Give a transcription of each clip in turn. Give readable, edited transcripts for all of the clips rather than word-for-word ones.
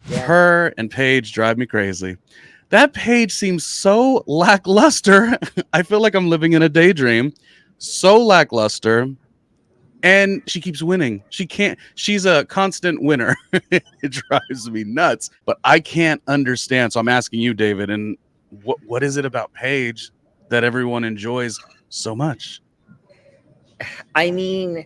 Yeah. Her and Paige drive me crazy. That Paige seems so lackluster. I feel like I'm living in a daydream. So lackluster. And she keeps winning. She's a constant winner. It drives me nuts. But I can't understand. So I'm asking you, David, and what is it about Paige that everyone enjoys so much? I mean,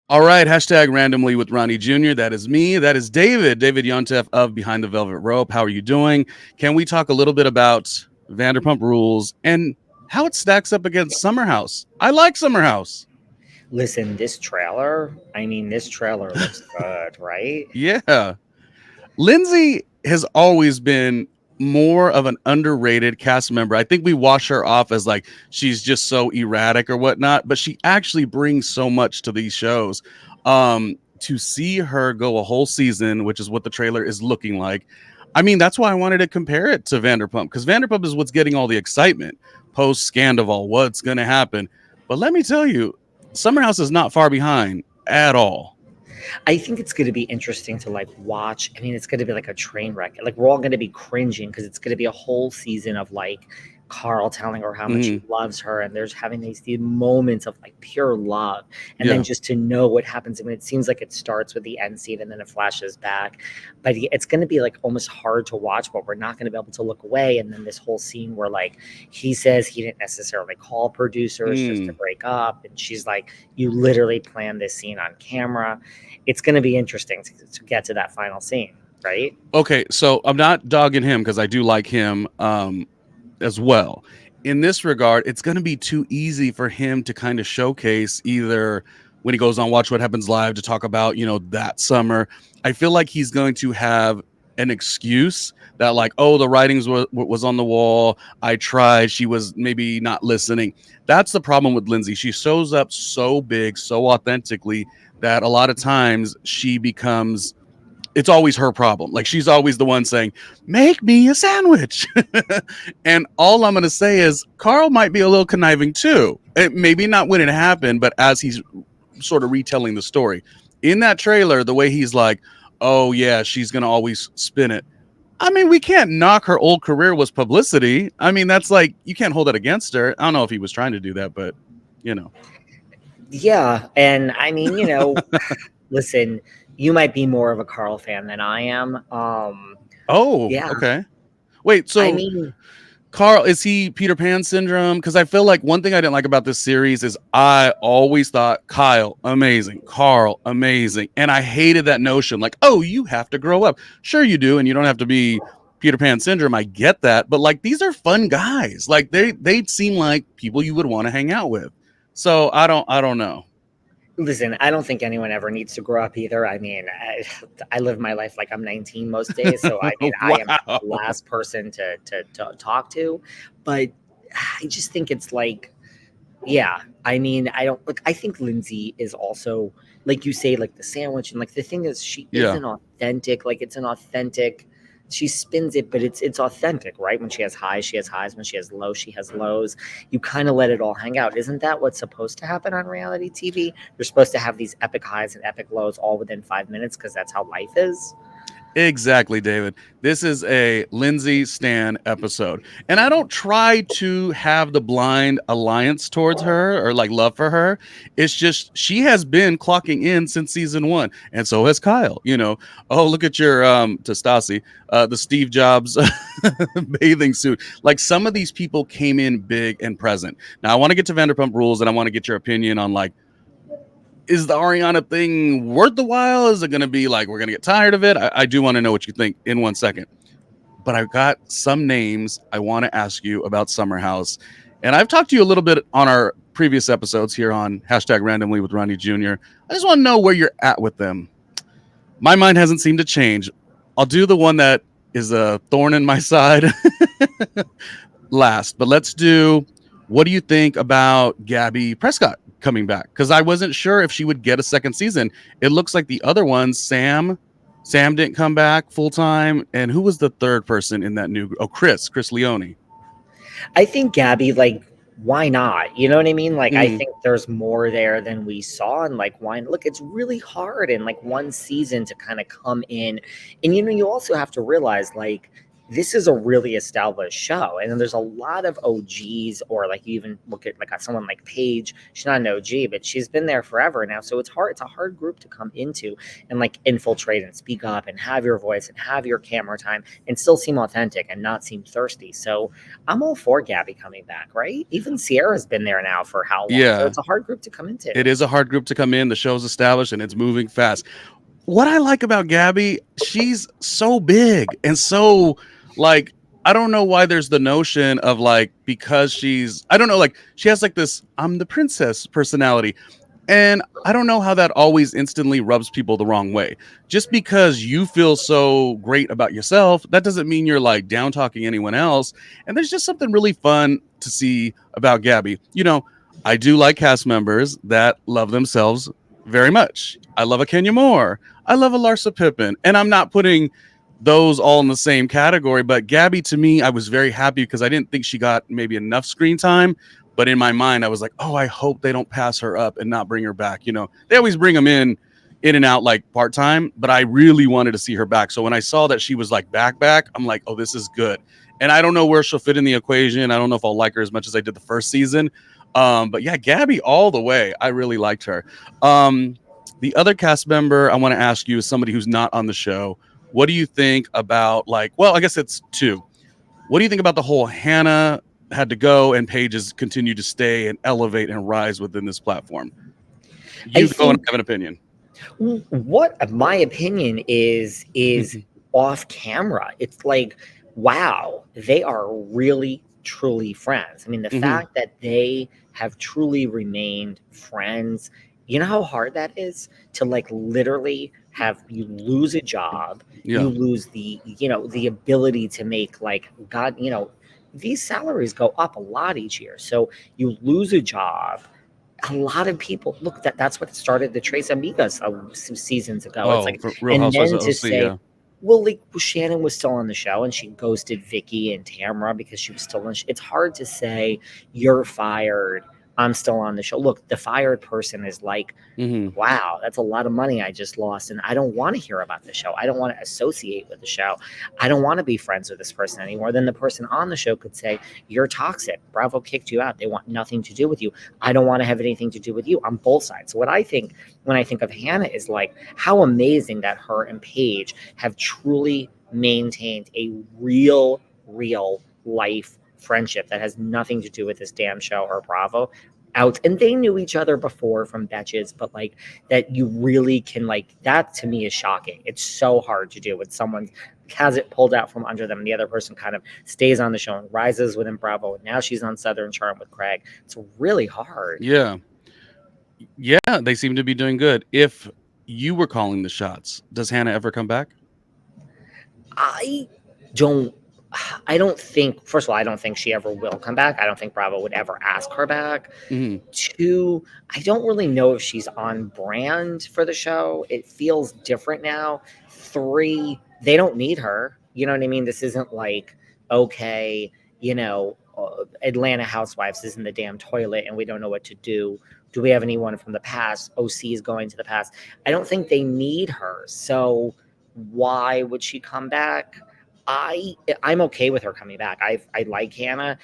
All right, hashtag randomly with Ronnie Jr. That is me. That is David Yontef of Behind the Velvet Rope. How are you doing? Can we talk a little bit about Vanderpump Rules and how it stacks up against Summer House? I like Summer House. listen, this trailer looks good, right? Yeah. Lindsay has always been more of an underrated cast member. I think we wash her off as like she's just so erratic or whatnot, but she actually brings so much to these shows. To see her go a whole season, which is what the trailer is looking like. I mean, that's why I wanted to compare it to Vanderpump because Vanderpump is what's getting all the excitement post Scandival, what's going to happen. But let me tell you, Summer House is not far behind at all. I think it's going to be interesting to like watch. I mean, it's going to be like a train wreck. Like we're all going to be cringing because it's going to be a whole season of like Carl telling her how much he Mhm. loves her, and there's having these moments of like pure love, and then Yeah. just to know what happens. I mean, it seems like it starts with the end scene and then it flashes back, but it's going to be like almost hard to watch. But we're not going to be able to look away. And then this whole scene where like he says he didn't necessarily call producers just to Mm. break up, and she's like, "You literally planned this scene on camera." It's going to be interesting to get to that final scene, right? Okay, so I'm not dogging him because I do like him as well. In this regard, it's going to be too easy for him to kind of showcase either when he goes on Watch What Happens Live to talk about, that summer. I feel like he's going to have an excuse that like, oh, the writings was on the wall. I tried. She was maybe not listening. That's the problem with Lindsay. She shows up so big, so authentically that a lot of times she becomes it's always her problem. Like she's always the one saying, "Make me a sandwich." And all I'm going to say is Carl might be a little conniving too. Maybe not when it happened, but as he's sort of retelling the story. In that trailer, the way he's like, "Oh yeah, she's going to always spin it." I mean, we can't knock her old career was publicity. I mean, that's like you can't hold that against her. I don't know if he was trying to do that, but you know. Yeah, and I mean, listen, you might be more of a Carl fan than I am. Oh, Yeah, okay. Wait, I so mean, Carl, is he Peter Pan syndrome? Because I feel like one thing I didn't like about this series is I always thought Kyle, amazing, Carl, amazing. And I hated that notion like, oh, you have to grow up. Sure, you do. And you don't have to be Peter Pan syndrome. I get that. But like, these are fun guys. Like, they seem like people you would want to hang out with. So I don't know. listen, I don't think anyone ever needs to grow up either. I mean, I live my life like I'm 19 most days, so I mean, I am Wow. the last person to talk to, but I just think it's like, yeah, I mean, I don't look. I think Lindsay is also, like you say, like the sandwich, and like the thing is, she is Yeah. an authentic. Like it's an authentic. She spins it, but it's authentic, right? When she has highs, she has highs. When she has lows, she has lows. You kind of let it all hang out. Isn't that what's supposed to happen on reality TV? You're supposed to have these epic highs and epic lows all within 5 minutes because that's how life is. Exactly, David. This is a Lindsay Stan episode. And I don't try to have the blind alliance towards her or like love for her. It's just she has been clocking in since season one. And so has Kyle. Oh, look at your to Stassi, the Steve Jobs bathing suit. Like some of these people came in big and present. Now I want to get to Vanderpump Rules and I want to get your opinion on like is the Ariana thing worth the while? Is it going to be like we're going to get tired of it? I do want to know what you think in 1 second. But I've got some names I want to ask you about Summer House. And I've talked to you a little bit on our previous episodes here on hashtag randomly with Ronnie Jr. I just want to know where you're at with them. My mind hasn't seemed to change. I'll do the one that is a thorn in my side last, but let's do what do you think about Gabby Prescott coming back? Because I wasn't sure if she would get a second season. It looks like the other ones, Sam didn't come back full time. And who was the third person in that new? Oh, Chris Leone. I think Gabby, like why not? You know what I mean? Like, I Mhm. think there's more there than we saw. And like, why look, it's really hard in like one season to kind of come in. And you also have to realize like this is a really established show. And then there's a lot of OGs, or like you even look at like someone like Paige. She's not an OG, but she's been there forever now. So it's hard. It's a hard group to come into and like infiltrate and speak up and have your voice and have your camera time and still seem authentic and not seem thirsty. So I'm all for Gabby coming back, right? Even Sierra's been there now for how long? So Yeah, it's a hard group to come into. it is a hard group to come in. The show's established and it's moving fast. What I like about Gabby, she's so big and so like I don't know why there's the notion of like because she's I don't know like she has like this I'm the princess personality. And I don't know how that always instantly rubs people the wrong way. Just because you feel so great about yourself, that doesn't mean you're like down talking anyone else. And there's just something really fun to see about Gabby. You know, I do like cast members that love themselves very much. I love a Kenya Moore. I love a Larsa Pippen. And I'm not putting those all in the same category. But Gabby, to me, I was very happy because I didn't think she got maybe enough screen time. But in my mind, I was like, oh, I hope they don't pass her up and not bring her back. You know, they always bring them in and out like part time, but I really wanted to see her back. So when I saw that she was like back, I'm like, oh, this is good. And I don't know where she'll fit in the equation. I don't know if I'll like her as much as I did the first season. But yeah, Gabby all the way. I really liked her. Um, the other cast member I want to ask you is somebody who's not on the show. What do you think about like? Well, I guess it's two. What do you think about the whole Hannah had to go and Paige has continued to stay and elevate and rise within this platform? I You go and think have an opinion. what my opinion is off camera. It's like, wow, they are really truly friends. I mean, the Hmm. fact that they have truly remained friends, you know how hard that is to like literally have you lose a job, you Yeah. lose the ability to make like God, these salaries go up a lot each year. So you lose a job, a lot of people look, that's what started the Trace Amigas some seasons ago. It's Oh, like, for Real and Housewives then of to OC. say, Yeah. well, like Shannon was still on the show and she ghosted Vicky and Tamara because she was still on. It's hard to say you're fired. I'm still on the show. Look, the fired person is like, Hmm. wow, that's a lot of money I just lost. And I don't want to hear about the show. I don't want to associate with the show. I don't want to be friends with this person anymore. Then the person on the show could say, you're toxic. Bravo kicked you out. They want nothing to do with you. I don't want to have anything to do with you on both sides. So what I think when I think of Hannah is like how amazing that her and Paige have truly maintained a real life friendship that has nothing to do with this damn show or Bravo out. And they knew each other before from Betches, but like that you really can like that to me is shocking. It's so hard to do when someone has it pulled out from under them and the other person kind of stays on the show and rises within Bravo. And now she's on Southern Charm with Craig. It's really hard. Yeah. Yeah. They seem to be doing good. If you were calling the shots, does Hannah ever come back? I don't I don't think, first of all, I don't think she ever will come back. I don't think Bravo would ever ask her back. Hmm. Two, I don't really know if she's on brand for the show. It feels different now. Three, they don't need her. You know what I mean? This isn't like, okay, Atlanta Housewives is in the damn toilet and we don't know what to do. Do we have anyone from the past? OC is going to the past. I don't think they need her. So why would she come back? I'm okay with her coming back. I like Hannah.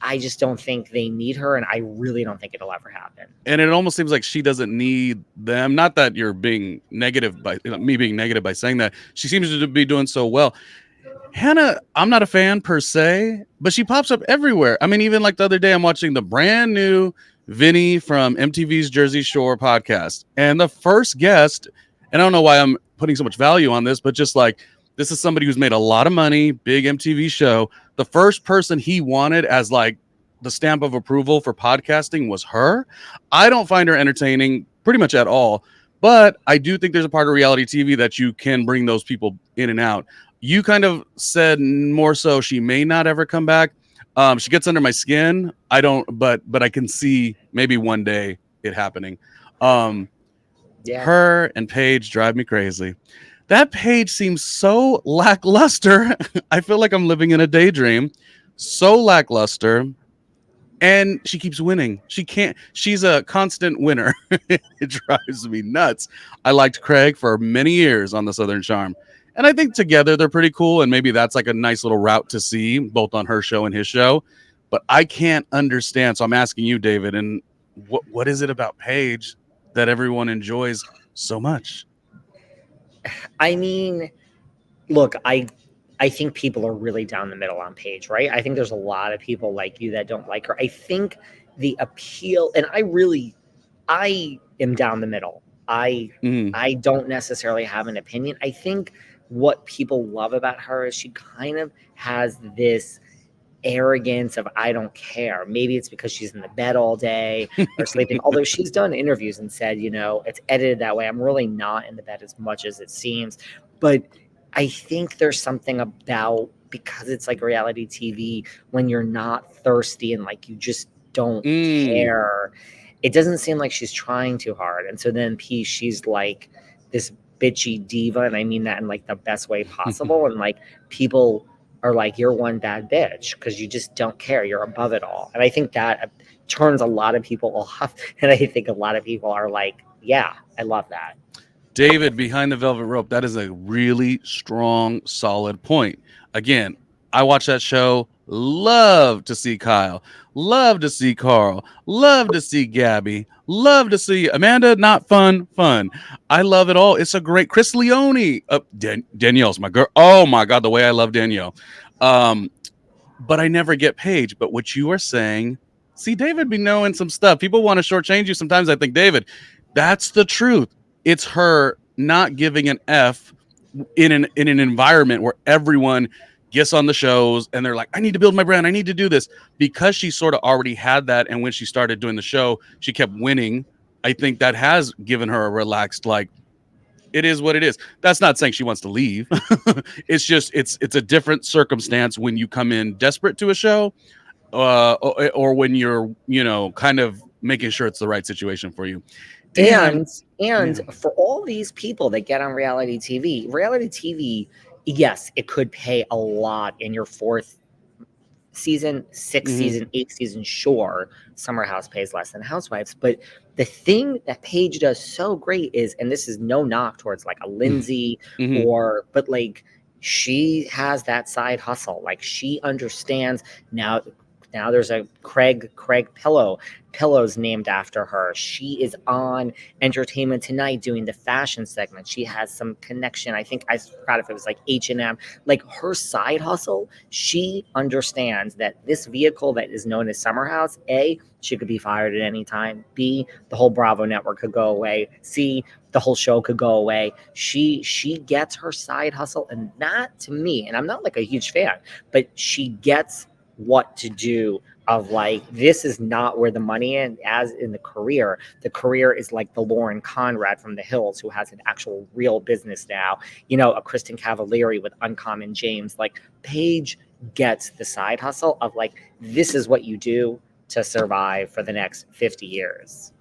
I just don't think they need her, and I really don't think it'll ever happen. And it almost seems like she doesn't need them. Not that you're being negative by me being negative by saying that. She seems to be doing so well. Hannah, I'm not a fan per se, but she pops up everywhere. I mean, even like the other day, I'm watching the brand new Vinny from MTV's Jersey Shore podcast. And the first guest, and I don't know why I'm putting so much value on this, but just like this is somebody who's made a lot of money, big MTV show. The first person he wanted as like the stamp of approval for podcasting was her. I don't find her entertaining pretty much at all, but I do think there's a part of reality TV that you can bring those people in and out. You kind of said more so she may not ever come back. She gets under my skin. I don't, but I can see maybe one day it happening. Um, Yeah. her and Paige drive me crazy. That Paige seems so lackluster. I feel like I'm living in a daydream. So lackluster. and she keeps winning. She's a constant winner. It drives me nuts. I liked Craig for many years on the Southern Charm. And I think together they're pretty cool. And maybe that's like a nice little route to see both on her show and his show. But I can't understand. So I'm asking you, David, and what is it about Paige that everyone enjoys so much? I mean, look, I think people are really down the middle on Paige, right? I think there's a lot of people like you that don't like her. I think the appeal, and I am down the middle. Mm, I don't necessarily have an opinion. I think what people love about her is she kind of has this arrogance of I don't care. Maybe it's because she's in the bed all day or sleeping. Although she's done interviews and said, it's edited that way. I'm really not in the bed as much as it seems. But I think there's something about, because it's like reality TV, when you're not thirsty and like you just don't mm. care. It doesn't seem like she's trying too hard. And so then she's like this bitchy diva, and I mean that in like the best way possible. And like people are like, you're one bad bitch because you just don't care. You're above it all. And I think that turns a lot of people off. And I think a lot of people are like, yeah, I love that. David, behind the velvet rope, that is a really strong, solid point. Again, I watch that show, love to see Kyle, love to see Carl, love to see Gabby, love to see Amanda. Not fun, fun. I love it all. It's a great Chris Leone. Danielle's my girl. Oh my God, the way I love Danielle. Um, but I never get Paige. But what you are saying, see, David be knowing some stuff. People want to shortchange you sometimes. I think, David, that's the truth. It's her not giving an F in an environment where everyone gets on the shows and they're like, I need to build my brand. I need to do this, because she sort of already had that. And when she started doing the show, she kept winning. I think that has given her a relaxed, like, it is what it is. That's not saying she wants to leave. It's just, it's a different circumstance when you come in desperate to a show, or when you're, kind of making sure it's the right situation for you. Damn. And Yeah. for all these people that get on reality TV, yes, it could pay a lot in your fourth season, sixth Mm-hmm. season, eighth season. Sure, Summer House pays less than Housewives, but the thing that Paige does so great is, and this is no knock towards like a Lindsay Mm-hmm. but like she has that side hustle. Like she understands now. Now there's a Craig pillows named after her. She is on Entertainment Tonight doing the fashion segment. She has some connection. I think I forgot if it was like H&M. Like her side hustle, she understands that this vehicle that is known as Summer House, A, she could be fired at any time. B, the whole Bravo network could go away. C, the whole show could go away. She gets her side hustle, and that to me, and I'm not like a huge fan, but she gets what to do, of like, this is not where the money is. As in the career is like the Lauren Conrad from the Hills, who has an actual real business now, a Kristen Cavallari with Uncommon James. Like Paige gets the side hustle of like, this is what you do to survive for the next 50 years.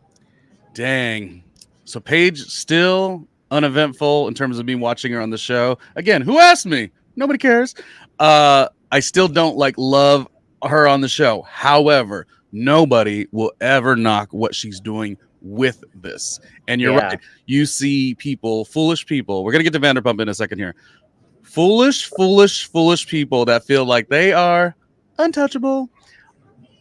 Dang. So Paige still uneventful in terms of me watching her on the show. Again, who asked me? Nobody cares. I still don't love her on the show. However, nobody will ever knock what she's doing with this. And you're Yeah. right. You see people, foolish people. We're going to get to Vanderpump in a second here. Foolish people that feel like they are untouchable.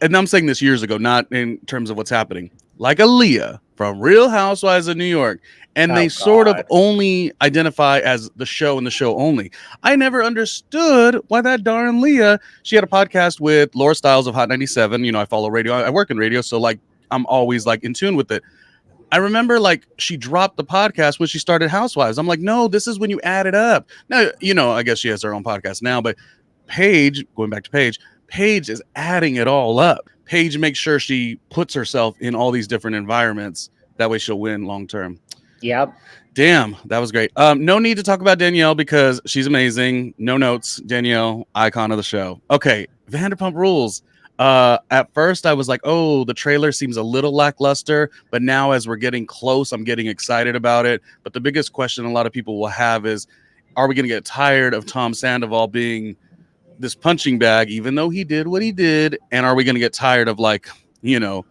And I'm saying this years ago, not in terms of what's happening. Like Aaliyah from Real Housewives of New York. And they Oh sort of God. only identify as the show and the show only. I never understood why that darn Leah, she had a podcast with Laura Stiles of Hot 97. I follow radio. I work in radio. So I'm always in tune with it. I remember she dropped the podcast when she started Housewives. I'm like, no, this is when you add it up. Now, I guess she has her own podcast now, but Paige, going back to Paige is adding it all up. Paige makes sure she puts herself in all these different environments. That way she'll win long term. Yep. Damn, that was great. No need to talk about Danielle because she's amazing. No notes. Danielle, icon of the show. Okay, Vanderpump Rules. At first I was like, oh, the trailer seems a little lackluster, but now as we're getting close, I'm getting excited about it. But the biggest question a lot of people will have is, are we going to get tired of Tom Sandoval being this punching bag, even though he did what he did? And are we going to get tired of, like, you know,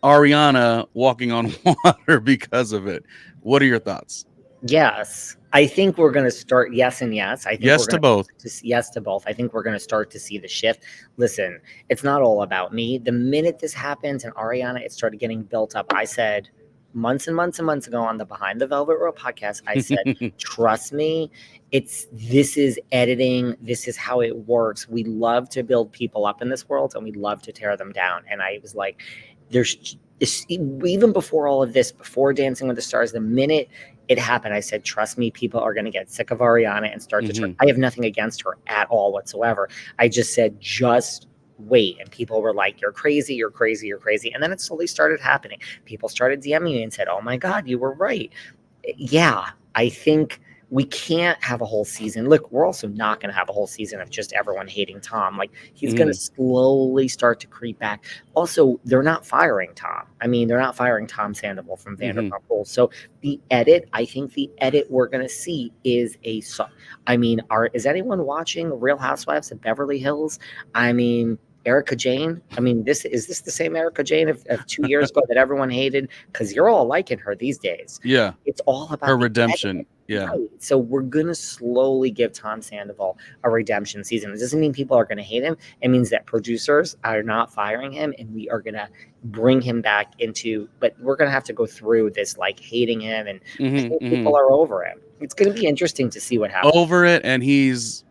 Ariana walking on water because of it? What are your thoughts? Yes. I think we're going to start. Yes, and yes. I think we're Yes going to both. to yes to both. I think we're going to start to see the shift. Listen, it's not all about me. The minute this happens and Ariana, it started getting built up. I said months and months and months ago on the Behind the Velvet Rope podcast, I said, trust me, this is editing. This is how it works. We love to build people up in this world and we love to tear them down. And I was like, there's even before all of this, before Dancing with the Stars, the minute it happened, I said, trust me, people are going to get sick of Ariana and start to turn. I have nothing against her at all whatsoever. I just said, just wait. And people were like, you're crazy, you're crazy, you're crazy. And then it slowly started happening. People started DMing me and said, oh my God, you were right. Yeah, I think we can't have a whole season. Look, we're also not going to have a whole season of just everyone hating Tom. Like, he's going to slowly start to creep back. Also, they're not firing Tom. I mean, they're not firing Tom Sandoval from Vanderpump Rules. So I think the edit we're going to see is is anyone watching Real Housewives of Beverly Hills? I mean, Erica Jane. I mean, is this the same Erica Jane of 2 years ago that everyone hated? Because you're all liking her these days. Yeah. It's all about her redemption. edit. Yeah. Right. So we're going to slowly give Tom Sandoval a redemption season. It doesn't mean people are going to hate him. It means that producers are not firing him and we are going to bring him back but we're going to have to go through this, like, hating him. And I think people are over him. It's going to be interesting to see what happens. Over it. And he's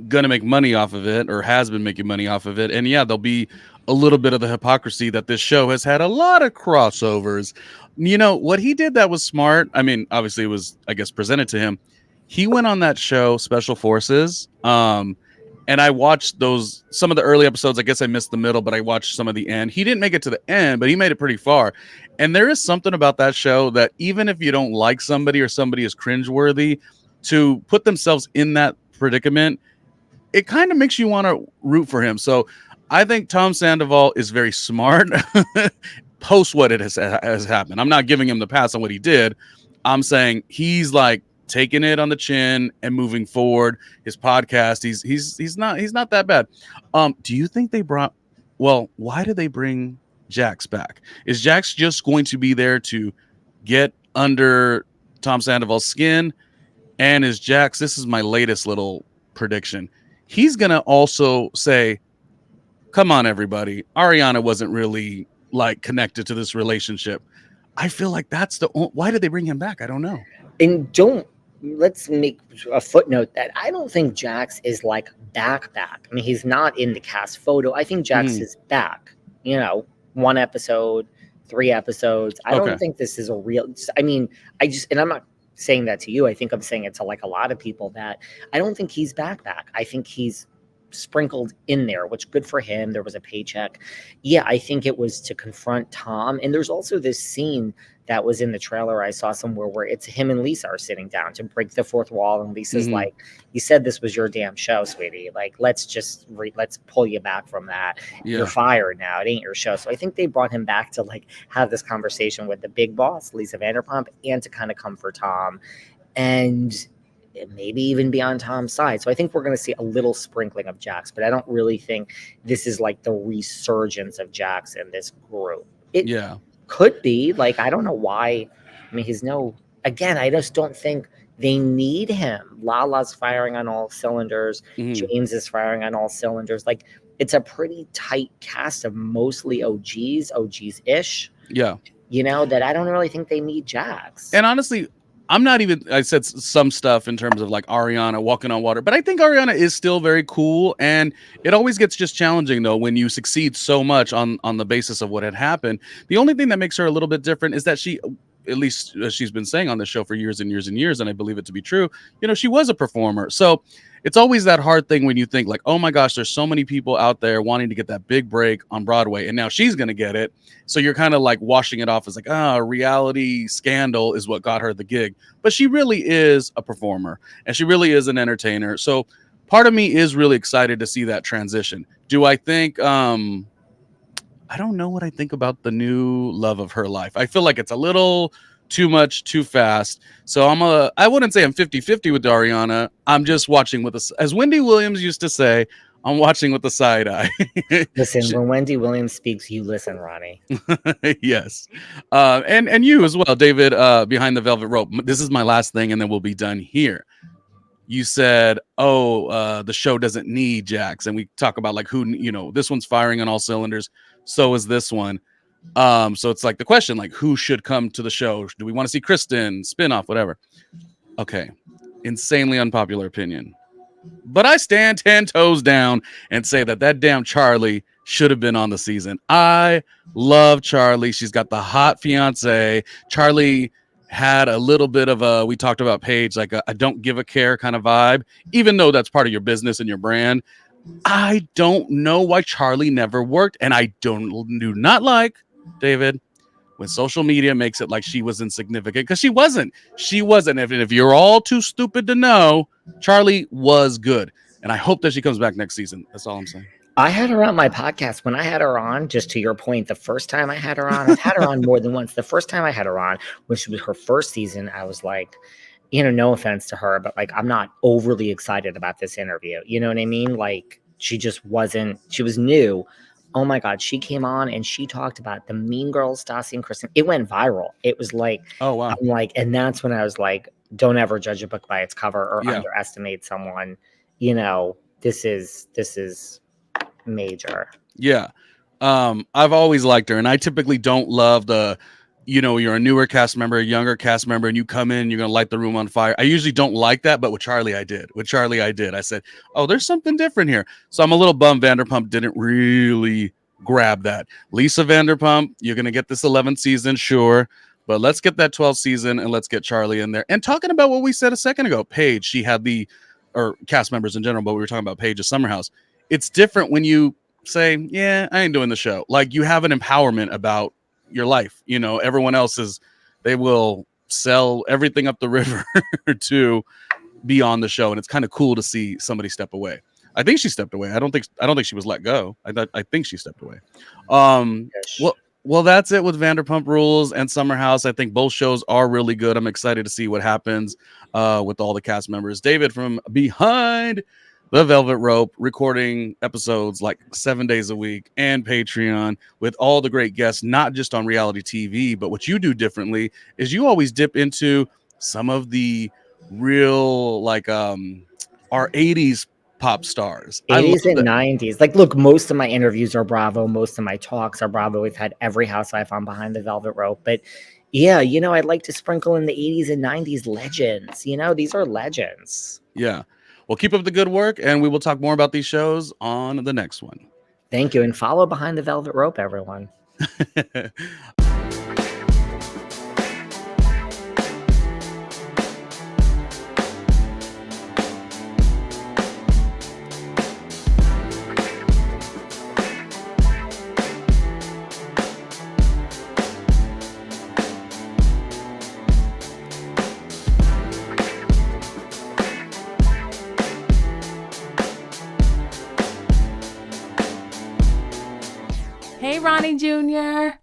going to make money off of it, or has been making money off of it. And yeah, there'll be a little bit of the hypocrisy that this show has had a lot of crossovers. You know, what he did that was smart. I mean, obviously it was, I guess, presented to him. He went on that show, Special Forces. And I watched some of the early episodes. I guess I missed the middle, but I watched some of the end. He didn't make it to the end, but he made it pretty far. And there is something about that show that even if you don't like somebody or somebody is cringeworthy, to put themselves in that predicament, it kind of makes you want to root for him. So I think Tom Sandoval is very smart post what it has happened. I'm not giving him the pass on what he did. I'm saying he's like taking it on the chin and moving forward. His podcast, he's not that bad. Do you think why did they bring Jax back? Is Jax just going to be there to get under Tom Sandoval's skin? And is Jax, this is my latest little prediction, he's going to also say, come on, everybody, Ariana wasn't really, like, connected to this relationship. I feel like that's why did they bring him back? I don't know. And let's make a footnote that I don't think Jax is, like, back. I mean, he's not in the cast photo. I think Jax is back, 1 episode, 3 episodes. I don't think this is a real, I mean, and I'm not saying that to you. I think I'm saying it to, like, a lot of people, that I don't think he's back. I think he's sprinkled in there, which good for him. There was a paycheck. Yeah, I think it was to confront Tom. And there's also this scene that was in the trailer I saw somewhere where it's him and Lisa are sitting down to break the fourth wall. And Lisa's like, you said this was your damn show, sweetie. Like, let's just let's pull you back from that. Yeah. You're fired now. It ain't your show. So I think they brought him back to, like, have this conversation with the big boss, Lisa Vanderpump, and to kind of comfort Tom and maybe even be on Tom's side. So I think we're going to see a little sprinkling of Jax, but I don't really think this is, like, the resurgence of Jax in this group. It could be, like, I don't know why. I mean, again, I just don't think they need him. Lala's firing on all cylinders. James is firing on all cylinders. Like, it's a pretty tight cast of mostly OGs-ish. Yeah. That I don't really think they need Jax. And honestly, I said some stuff in terms of, like, Ariana walking on water, but I think Ariana is still very cool. And it always gets just challenging, though, when you succeed so much on the basis of what had happened. The only thing that makes her a little bit different is that she, at least she's been saying on the show for years and years and years, and I believe it to be true, she was a performer. So it's always that hard thing when you think, like, oh my gosh, there's so many people out there wanting to get that big break on Broadway, and now she's going to get it. So you're kind of, like, washing it off as, like, reality scandal is what got her the gig. But she really is a performer, and she really is an entertainer. So part of me is really excited to see that transition. Do I think, I don't know what I think about the new love of her life. I feel like it's a little too much, too fast. So I wouldn't say I'm 50-50 with Ariana. I'm just watching with as Wendy Williams used to say, I'm watching with the side eye. Listen, when Wendy Williams speaks, you listen, Ronnie. Yes. And you as well, David, behind the velvet rope. This is my last thing, and then we'll be done here. You said, the show doesn't need Jax. And we talk about like who, this one's firing on all cylinders. So is this one. So it's like the question, like who should come to the show? Do we want to see Kristen, spinoff, whatever? Okay. Insanely unpopular opinion. But I stand 10 toes down and say that damn Charlie should have been on the season. I love Charlie. She's got the hot fiance. Charlie had a little bit of we talked about Paige, like a don't give a care kind of vibe, even though that's part of your business and your brand. I don't know why Charlie never worked. And I do not like, David, when social media makes it like she was insignificant, because she wasn't. If you're all too stupid to know, Charlie was good. And I hope that she comes back next season. That's all I'm saying. I had her on my podcast. When I had her on, just to your point, the first time I had her on, I've had her on more than once. The first time I had her on, which was her first season, I was like, no offense to her, but like, I'm not overly excited about this interview. You know what I mean? Like, she just wasn't, she was new. Oh my God, she came on and she talked about the Mean Girls, Stassi and Kristen. It went viral. It was like, oh wow. I'm like, and that's when I was like, don't ever judge a book by its cover or underestimate someone. This is major. Yeah. I've always liked her, and I typically don't love the, you're a newer cast member, a younger cast member, and you come in, you're going to light the room on fire. I usually don't like that, but with Charlie, I did. I said, oh, there's something different here. So I'm a little bummed Vanderpump didn't really grab that. Lisa Vanderpump, you're going to get this 11th season, sure, but let's get that 12th season, and let's get Charlie in there. And talking about what we said a second ago, Paige, she had or cast members in general, but we were talking about Paige of Summerhouse. It's different when you say, yeah, I ain't doing the show. Like, you have an empowerment about your life. Everyone else they will sell everything up the river to be on the show. And it's kind of cool to see somebody step away. I think she stepped away. I don't think she was let go. I think she stepped away. Well, that's it with Vanderpump Rules and Summer House. I think both shows are really good. I'm excited to see what happens with all the cast members. David from behind the velvet rope, recording episodes like 7 days a week, and Patreon with all the great guests, not just on reality TV, but what you do differently is you always dip into some of the real, like, our 80s pop stars. 80s and 90s. Like, look, most of my interviews are Bravo. Most of my talks are Bravo. We've had every housewife on Behind the Velvet Rope. But yeah, I'd like to sprinkle in the 80s and 90s legends. These are legends. Yeah. Well, keep up the good work, and we will talk more about these shows on the next one. Thank you, and follow Behind the Velvet Rope, everyone. Hey, Ronnie Jr.